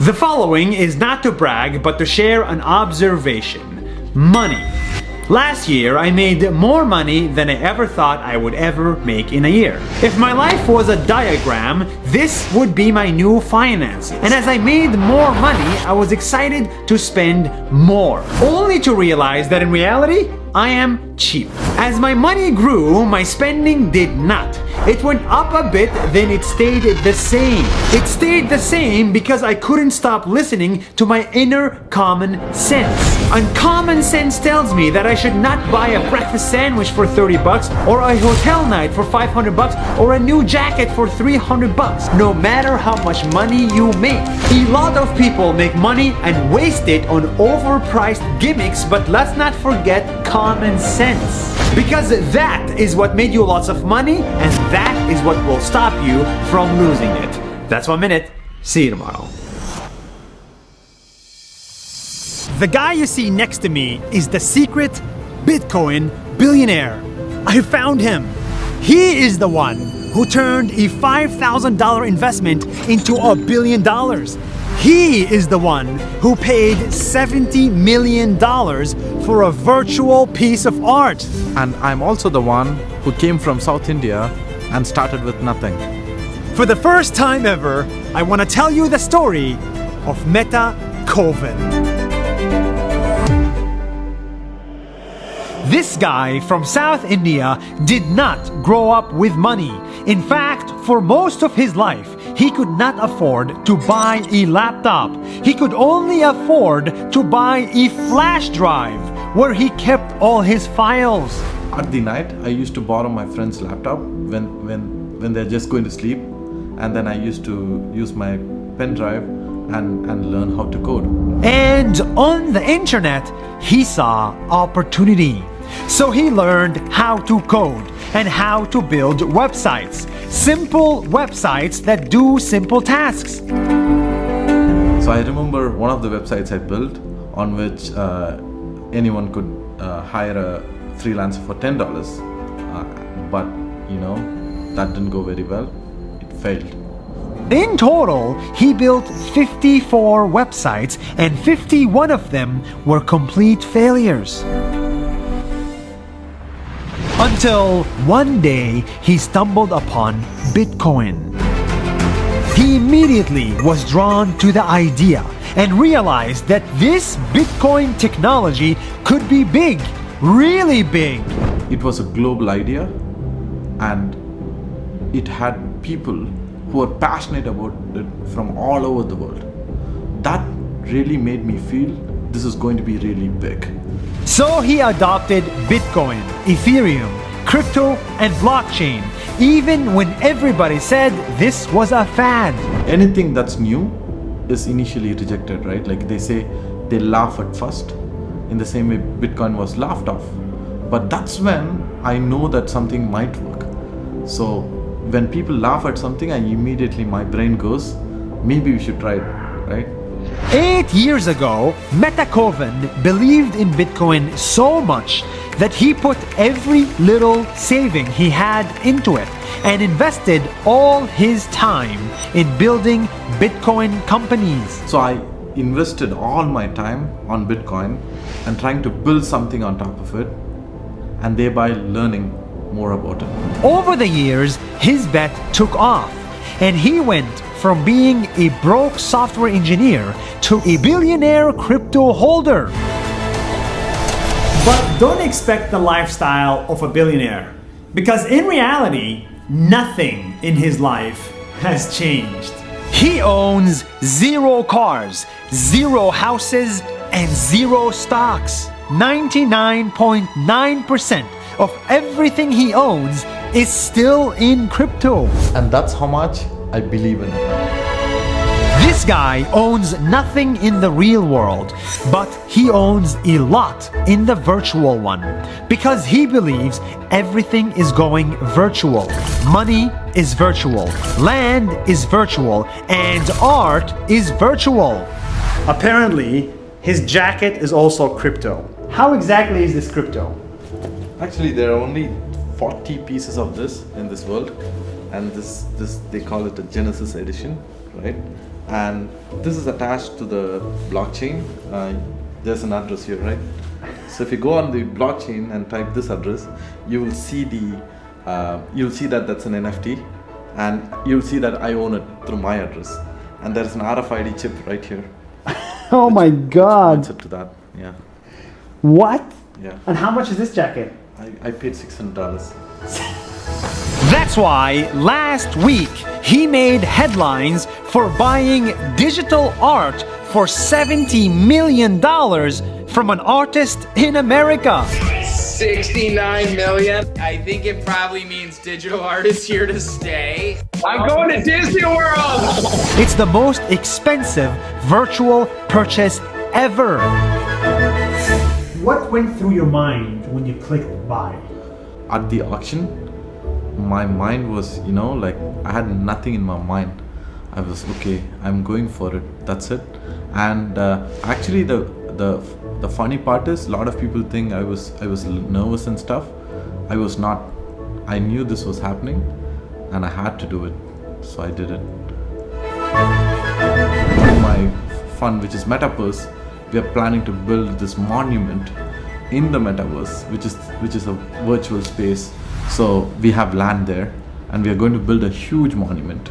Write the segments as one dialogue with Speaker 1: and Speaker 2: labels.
Speaker 1: The following is not to brag, but to share an observation. Money. Last year, I made more money than I ever thought I would ever make in a year. If my life was a diagram, this would be my new finances. And as I made more money, I was excited to spend more, only to realize that in reality, I am cheap. As my money grew, my spending did not. It went up a bit, then it stayed the same. It stayed the same because I couldn't stop listening to my inner common sense. And common sense tells me that I should not buy a breakfast sandwich for 30 bucks or a hotel night for 500 bucks or a new jacket for 300 bucks, no matter how much money you make. A lot of people make money and waste it on overpriced gimmicks, but let's not forget common sense. Because that is what made you lots of money, and that is what will stop you from losing it. That's 1 minute. See you tomorrow. The guy you see next to me is the secret Bitcoin billionaire. I found him. He is the one who turned a $5,000 investment into $1 billion. He is the one who paid $70 million for a virtual piece of art.
Speaker 2: And I'm also the one who came from South India and started with nothing.
Speaker 1: For the first time ever, I want to tell you the story of Meta Koven. This guy from South India did not grow up with money. In fact, for most of his life, he could not afford to buy a laptop. He could only afford to buy a flash drive where he kept all his files.
Speaker 2: At the night, I used to borrow my friend's laptop when they're just going to sleep, and then I used to use my pen drive and learn how to code.
Speaker 1: And on the internet, he saw opportunity. So he learned how to code and how to build websites. Simple websites that do simple tasks.
Speaker 2: So I remember one of the websites I built on which anyone could hire a freelancer for $10. But that didn't go very well. It failed.
Speaker 1: In total, he built 54 websites and 51 of them were complete failures. Until one day, he stumbled upon Bitcoin. He immediately was drawn to the idea and realized that this Bitcoin technology could be big, really big.
Speaker 2: It was a global idea, and it had people who were passionate about it from all over the world. That really made me feel this is going to be really big.
Speaker 1: So he adopted Bitcoin, Ethereum, crypto, and blockchain, even when everybody said this was a fad.
Speaker 2: Anything that's new is initially rejected, right? Like they say, they laugh at first. In the same way, Bitcoin was laughed off. But that's when I know that something might work. So when people laugh at something, my brain goes, maybe we should try it, right?
Speaker 1: 8 years ago, Meta Koven believed in Bitcoin so much that he put every little saving he had into it and invested all his time in building Bitcoin companies.
Speaker 2: So I invested all my time on Bitcoin and trying to build something on top of it, and thereby learning more about it.
Speaker 1: Over the years, his bet took off, and he went from being a broke software engineer to a billionaire crypto holder. But don't expect the lifestyle of a billionaire, because in reality, nothing in his life has changed. He owns 0 cars, 0 houses, and 0 stocks. 99.9% of everything he owns is still in crypto.
Speaker 2: And that's how much I believe in it.
Speaker 1: This guy owns nothing in the real world, but he owns a lot in the virtual one, because he believes everything is going virtual. Money is virtual, land is virtual, and art is virtual. Apparently, his jacket is also crypto. How exactly is this crypto?
Speaker 2: Actually, there are only 40 pieces of this in this world. and this they call it a Genesis edition, right? And this is attached to the blockchain. There's an address here, right? So if you go on the blockchain and type this address, you will see that that's an NFT, and you'll see that I own it through my address. And there's an RFID chip right here.
Speaker 1: Oh my God!
Speaker 2: Points it to that, yeah.
Speaker 1: What?
Speaker 2: Yeah.
Speaker 1: And how much is this jacket?
Speaker 2: I paid $600.
Speaker 1: That's why last week he made headlines for buying digital art for $70 million from an artist in America.
Speaker 3: 69 million. I think it probably means digital art is here to stay. I'm going to Disney World!
Speaker 1: It's the most expensive virtual purchase ever. What went through your mind when you clicked buy?
Speaker 2: At the auction, my mind was, like I had nothing in my mind. I was okay, I'm going for it, that's it. And actually the funny part is, a lot of people think I was nervous and stuff. I was not. I knew this was happening and I had to do it, so I did it. In my fund, which is Metaverse, we are planning to build this monument in the Metaverse, which is a virtual space. So we have land there, and we are going to build a huge monument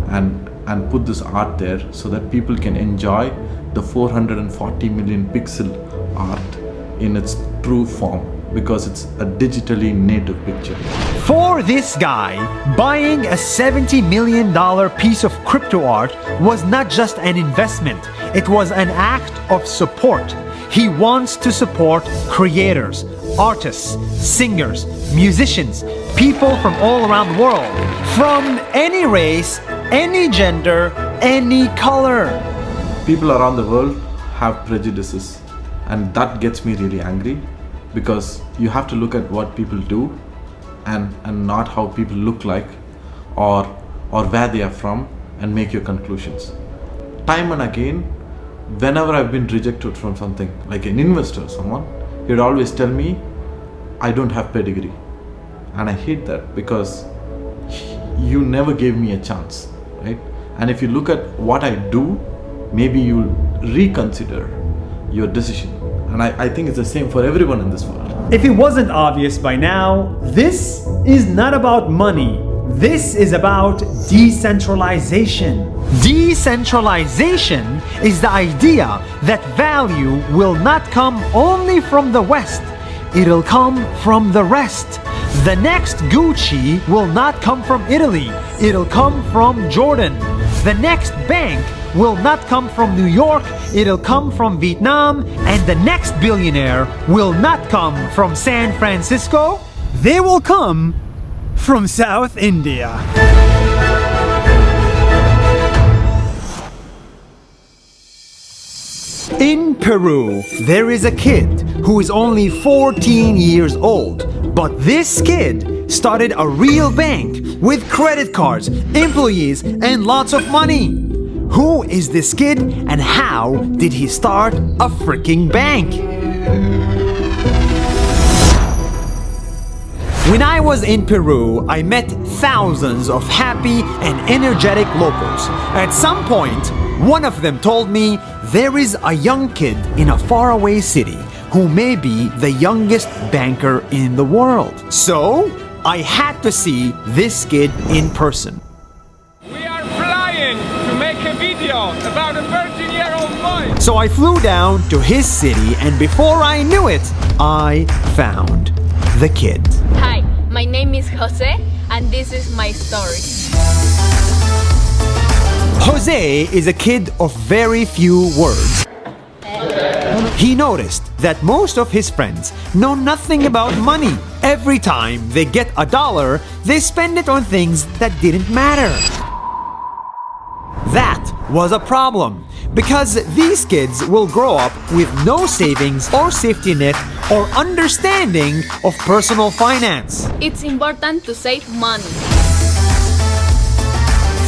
Speaker 2: and put this art there so that people can enjoy the 440 million pixel art in its true form, because it's a digitally native picture.
Speaker 1: For this guy, buying a $70 million piece of crypto art was not just an investment, it was an act of support. He wants to support creators, artists, singers, musicians, people from all around the world, from any race, any gender, any color.
Speaker 2: People around the world have prejudices, and that gets me really angry, because you have to look at what people do and not how people look like or where they are from, and make your conclusions. Time and again, whenever I've been rejected from something, like an investor, someone, he'd always tell me I don't have pedigree. And I hate that, because you never gave me a chance, right? And if you look at what I do, maybe you'll reconsider your decision. And I think it's the same for everyone in this world.
Speaker 1: If it wasn't obvious by now, this is not about money. This is about decentralization. Decentralization is the idea that value will not come only from the West. It'll come from the rest. The next Gucci will not come from Italy. It'll come from Jordan. The next bank will not come from New York, it'll come from Vietnam, and the next billionaire will not come from San Francisco, they will come from South India. In Peru, there is a kid who is only 14 years old, but this kid started a real bank with credit cards, employees, and lots of money. Who is this kid and how did he start a freaking bank? When I was in Peru, I met thousands of happy and energetic locals. At some point, one of them told me there is a young kid in a faraway city who may be the youngest banker in the world. So, I had to see this kid in person.
Speaker 3: About a 13-year-old boy.
Speaker 1: So I flew down to his city, and before I knew it, I found the kid.
Speaker 4: Hi, my name is Jose, and this is my story.
Speaker 1: Jose is a kid of very few words. He noticed that most of his friends know nothing about money. Every time they get $1, they spend it on things that didn't matter. That was a problem, because these kids will grow up with no savings or safety net or understanding of personal finance.
Speaker 4: It's important to save money.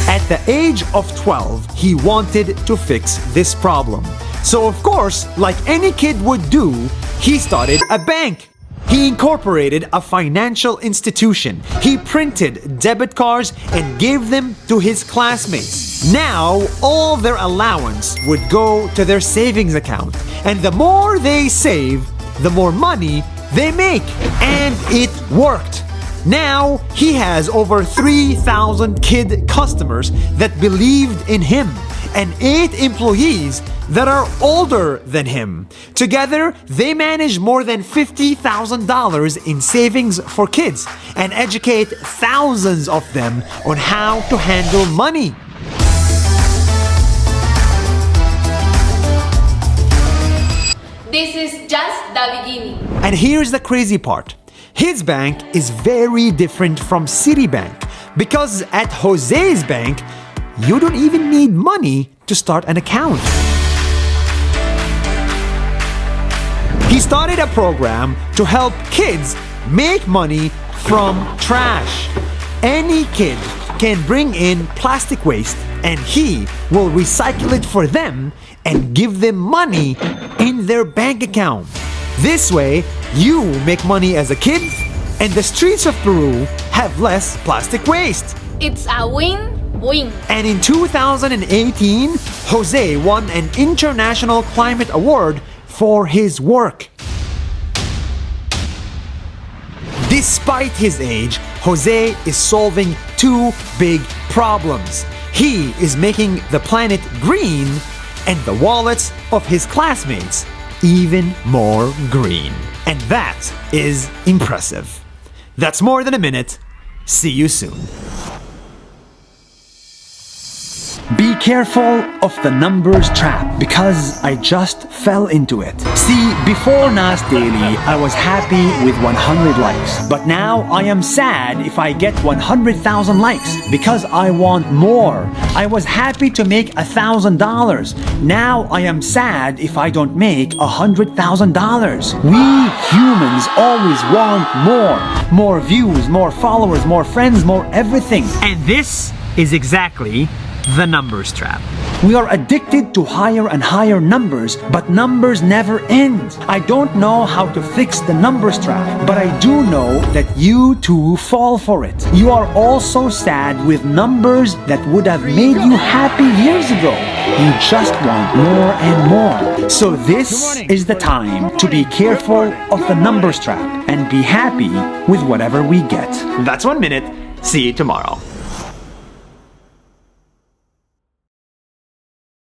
Speaker 1: At the age of 12, he wanted to fix this problem. So of course, like any kid would do, he started a bank. He incorporated a financial institution. He printed debit cards and gave them to his classmates. Now, all their allowance would go to their savings account. And the more they save, the more money they make. And it worked. Now, he has over 3,000 kid customers that believed in him and 8 employees that are older than him. Together, they manage more than $50,000 in savings for kids and educate thousands of them on how to handle money.
Speaker 4: This is just the beginning.
Speaker 1: And here's the crazy part. His bank is very different from Citibank because at Jose's bank, you don't even need money to start an account. He started a program to help kids make money from trash. Any kid can bring in plastic waste and he will recycle it for them and give them money in their bank account. This way, you make money as a kid and the streets of Peru have less plastic waste.
Speaker 4: It's a win-win.
Speaker 1: And in 2018, Jose won an International Climate Award for his work. Despite his age, Jose is solving 2 big problems. He is making the planet green and the wallets of his classmates even more green. And that is impressive. That's more than a minute. See you soon. Be careful of the numbers trap because I just fell into it. See, before Nas Daily, I was happy with 100 likes. But now I am sad if I get 100,000 likes because I want more. I was happy to make $1,000. Now I am sad if I don't make $100,000. We humans always want more. More views, more followers, more friends, more everything. And this is exactly the numbers trap. We are addicted to higher and higher numbers, but numbers never end. I don't know how to fix the numbers trap, but I do know that you too fall for it. You are also sad with numbers that would have made you happy years ago. You just want more and more. So this is the time to be careful of the numbers trap and be happy with whatever we get. That's 1 minute. See you tomorrow.